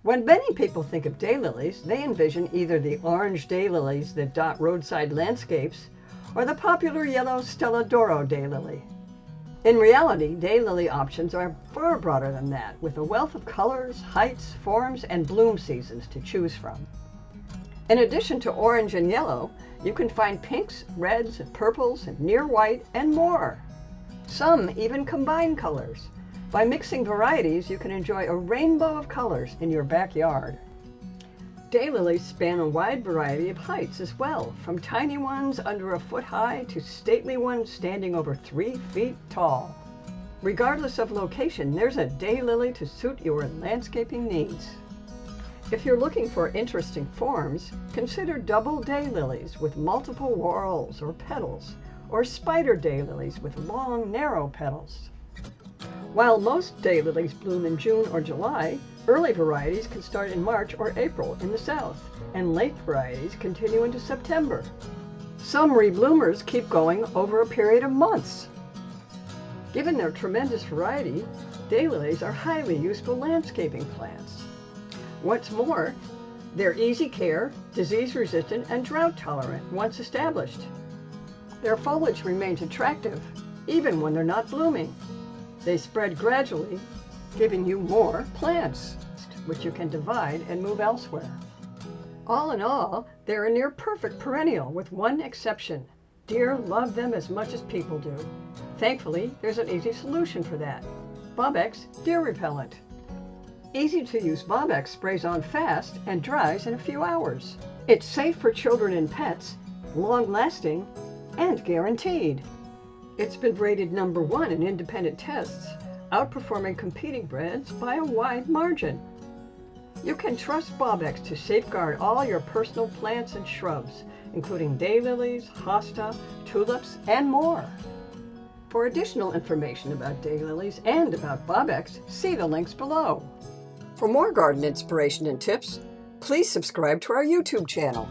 When many people think of daylilies, they envision either the orange daylilies that dot roadside landscapes or the popular yellow Stella daylily. In reality, daylily options are far broader than that, with a wealth of colors, heights, forms, and bloom seasons to choose from. In addition to orange and yellow, you can find pinks, reds, purples, near white, and more. Some even combine colors. By mixing varieties, you can enjoy a rainbow of colors in your backyard. Daylilies span a wide variety of heights as well, from tiny ones under a foot high to stately ones standing over 3 feet tall. Regardless of location, there's a daylily to suit your landscaping needs. If you're looking for interesting forms, consider double daylilies with multiple whorls or petals, or spider daylilies with long, narrow petals. While most daylilies bloom in June or July, early varieties can start in March or April in the south, and late varieties continue into September. Some rebloomers keep going over a period of months. Given their tremendous variety, daylilies are highly useful landscaping plants. What's more, they're easy care, disease-resistant, and drought-tolerant once established. Their foliage remains attractive, even when they're not blooming. They spread gradually, giving you more plants, which you can divide and move elsewhere. All in all, they're a near-perfect perennial with one exception. Deer love them as much as people do. Thankfully, there's an easy solution for that: Bob-X Deer Repellent. Easy-to-use Bob-X sprays on fast and dries in a few hours. It's safe for children and pets, long-lasting, and guaranteed. It's been rated #1 in independent tests, outperforming competing brands by a wide margin. You can trust Bob-X to safeguard all your personal plants and shrubs, including daylilies, hosta, tulips, and more. For additional information about daylilies and about Bob-X, see the links below. For more garden inspiration and tips, please subscribe to our YouTube channel.